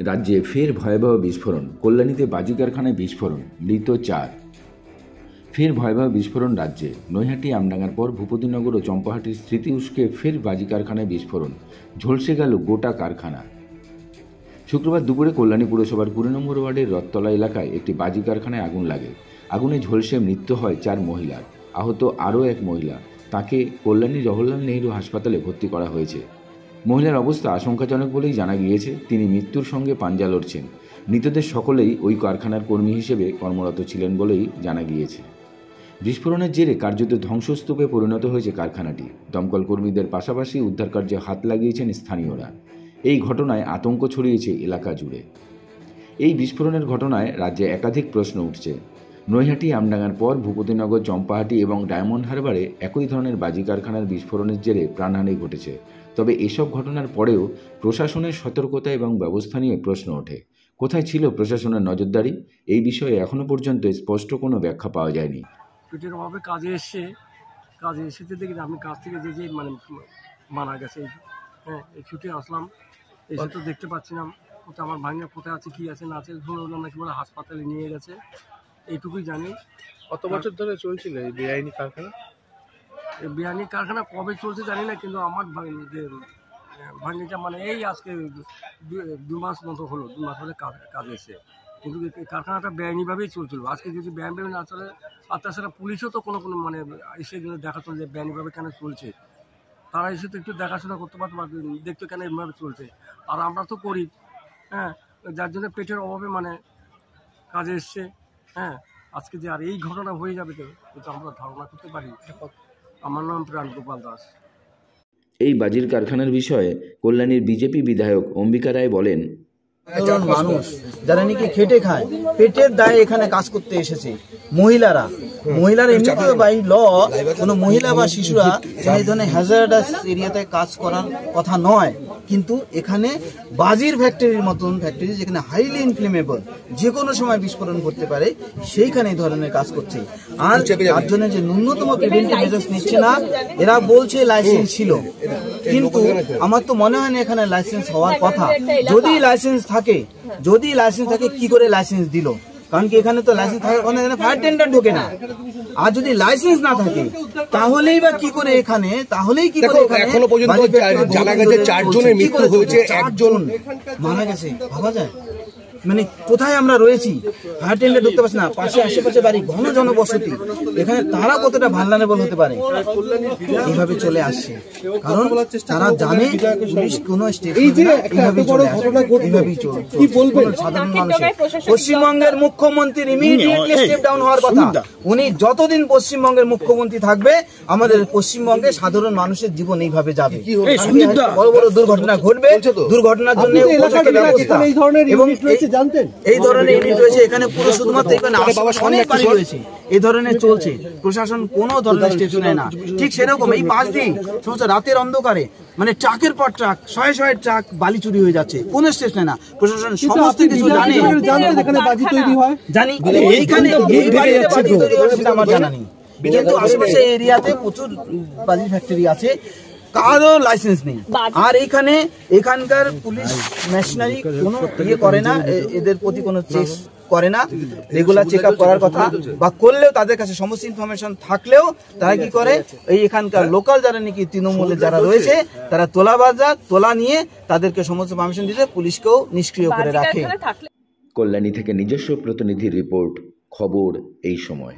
রাজ্যে ফের ভয়াবহ বিস্ফোরণ। কল্যাণীতে বাজি কারখানায় বিস্ফোরণ, মৃত 4। ফের ভয়াবহ বিস্ফোরণ রাজ্যে। নৈহাটি আমডাঙ্গার পর ভূপতিনগর ও চম্পাহাটির স্মৃতি উস্কে ফের বাজি কারখানায় বিস্ফোরণ, ঝলসে গেল গোটা কারখানা। শুক্রবার দুপুরে কল্যাণী পুরসভার 20 নম্বর ওয়ার্ডের রথতলা এলাকায় একটি বাজি কারখানায় আগুন লাগে। আগুনে ঝলসে মৃত্যু হয় 4 মহিলার, আহত আরও 1 মহিলা। তাকে কল্যাণী জওহরলাল নেহরু হাসপাতালে ভর্তি করা হয়েছে। মহিলার অবস্থা আশঙ্কাজনক বলেই জানা গিয়েছে। তিনি মৃত্যুর সঙ্গে পাঞ্জা লড়ছেন। মৃতদের সকলেই ওই কারখানার কর্মী হিসেবে কর্মরত ছিলেন বলেই জানা গিয়েছে। বিস্ফোরণের জেরে কার্যত ধ্বংসস্তূপে পরিণত হয়েছে কারখানাটি। দমকল কর্মীদের পাশাপাশি উদ্ধারকার্যে হাত লাগিয়েছেন স্থানীয়রা। এই ঘটনায় আতঙ্ক ছড়িয়েছে এলাকা জুড়ে। এই বিস্ফোরণের ঘটনায় রাজ্যে একাধিক প্রশ্ন উঠছে। নৈহাটি আমডাঙ্গার পর ভূপতিনগর, চম্পাহাটি এবং ডায়মন্ড হারবারে একই ধরনের বাজি কারখানার বিস্ফোরণের জেরে প্রাণহানি ঘটেছে। তবে এসব ঘটনার পরেও প্রশাসনের সতর্কতা এবং ব্যবস্থা নিয়ে প্রশ্ন ওঠে। কোথায় ছিল প্রশাসনের নজরদারি? এই বিষয়ে এখনও পর্যন্ত স্পষ্ট কোনো ব্যাখ্যা পাওয়া যায়নি। পেটের অভাবে কাজে এসেছে দেখি আমি কাজ থেকে যে মারা গেছে। হ্যাঁ, এই ছুটে আসলাম, এসে তো দেখতে পাচ্ছি না কোথায় আমার ভাঙনা কোথায় আছে, কি আছে না আছে। শুনলাম নাকি বলে হাসপাতালে নিয়ে গেছে, এইটুকুই জানি। কত বছর ধরে চলছিল এই বেআইনি কারখানা? এই বেআইনি কারখানা কবে চলছে জানি না, কিন্তু আমার ভাঙনিটা মানে এই আজকে 2 মাস মতো হলো, 2 মাস হলে কাজে এসে। কিন্তু এই কারখানাটা বেআইনিভাবেই চলছিল। আজকে যদি বেআইনিভাবে না চলে, আর তাছাড়া পুলিশও তো কোনো মানে এসে দেখাশোনা যে বেআইনিভাবে কেন চলছে, তারা এসে তো একটু দেখাশোনা করতে পারতো, দেখতো কেন এভাবে চলছে। আর আমরা তো করি, হ্যাঁ, যার জন্য পেটের অভাবে মানে কাজে এসছে। হ্যাঁ, আজকে যে আর এই ঘটনা হয়ে যাবে তো এটা আমরা ধারণা করতে পারি। আমার নাম প্রাণ গোপাল দাস। এই বাজির কারখানার বিষয়ে কল্যাণীর বিজেপি বিধায়ক অম্বিকা রায় বলেন, মানুষ যারা নাকি খেটে খায়, পেটের দায়ে এখানে কাজ করতে এসেছে, মহিলারা এমনিতেও বাই ল কোনো মহিলা বা শিশুরা এই ধরনের হ্যাজার্ডাস এরিয়াতে কাজ করার কথা নয়। কিন্তু এখানে বাজির ফ্যাক্টরির মতন ফ্যাক্টরি, যেখানে হাইলি ইনফ্লেমেবল, যে কোনো সময় বিস্ফোরণ করতে পারে, সেইখানে এই ধরনের কাজ করছে। আর তার জন্য যে ন্যূনতম প্রিভেন্টিভ মেজার্স নিচ্ছে না, এরা বলছে লাইসেন্স ছিল, কিন্তু আমার তো মনে হয় না এখানে লাইসেন্স হওয়ার কথা। যদি লাইসেন্স থাকে কি করে লাইসেন্স দিল? কারণ কি এখানে তো লাইসেন্স থাকার কথা, এখানে ফায়ার টেন্ডার ঢোকে না। আর যদি লাইসেন্স না থাকে তাহলেই বা কি করে এখানে, এখনো পর্যন্ত জানা গেছে 4 জনের মৃত্যু হয়েছে, 1 জন মারা গেছে। ভাবা যায় মানে কোথায় আমরা রয়েছি, ফায়ার টেন্ডার ঢুকতে পারছি না। পাশে আশেপাশে বাড়ি, ঘন জনবসতি, এখানে তারা কতটা ভালনারেবল হতে পারে এইভাবে চলে আসছে। কারণ তারা জানে পুলিশ কোনো স্টেপ এইভাবেই চলে আসে, এইভাবেই সাধারণ মানুষের। পশ্চিমবঙ্গের মুখ্যমন্ত্রীর ইমিডিয়েটলি স্টেপ ডাউন হওয়ার কথা। উনি যতদিন পশ্চিমবঙ্গের মুখ্যমন্ত্রী থাকবে, আমাদের পশ্চিমবঙ্গে সাধারণ মানুষের জীবন এইভাবে যাবে। বড় বড় দুর্ঘটনা ঘটবে, দুর্ঘটনার জন্য এবং এই ধরনের ইউনিট রয়েছে এখানে, পুরো শুধুমাত্র এখানে অনেক বাড়ি রয়েছে, এই ধরনের চলছে। প্রশাসন কোনো ধরনের স্টেপ নেয় না। ঠিক সেরকম এই 5 দিন সমস্ত রাতের অন্ধকারে মানে ট্রাকের পর ট্রাক, শয়ে ট্রাক বালি চুরি হয়ে যাচ্ছে, কোনো স্টেপ নেয় না প্রশাসন। সমস্ত কিছু জানে, বাজি তৈরি হয় জানি, এইখানে এই বাড়িতে বাজি তৈরি হয় সেটা আমার জানা নেই। কিন্তু আশেপাশে এরিয়াতে প্রচুর বাজি ফ্যাক্টরি আছে, কারো লাইসেন্স নেই। আর এখানকার পুলিশ মেশিনারি কোনো ইয়ে করে না, এদের প্রতি কোনো চেক করে না, রেগুলার চেক আপ করার কথা, বা করলেও তাদের কাছে সমস্ত ইনফরমেশন থাকলেও তারা কি করে, এই এখানকার লোকাল যারা নাকি তৃণমূলের যারা রয়েছে, তারা তোলা নিয়ে তাদেরকে সমস্ত পারমিশন দিতে পুলিশকেও নিষ্ক্রিয় করে রাখে। কল্যাণী থেকে নিজস্ব প্রতিনিধির রিপোর্ট, খবর এই সময়।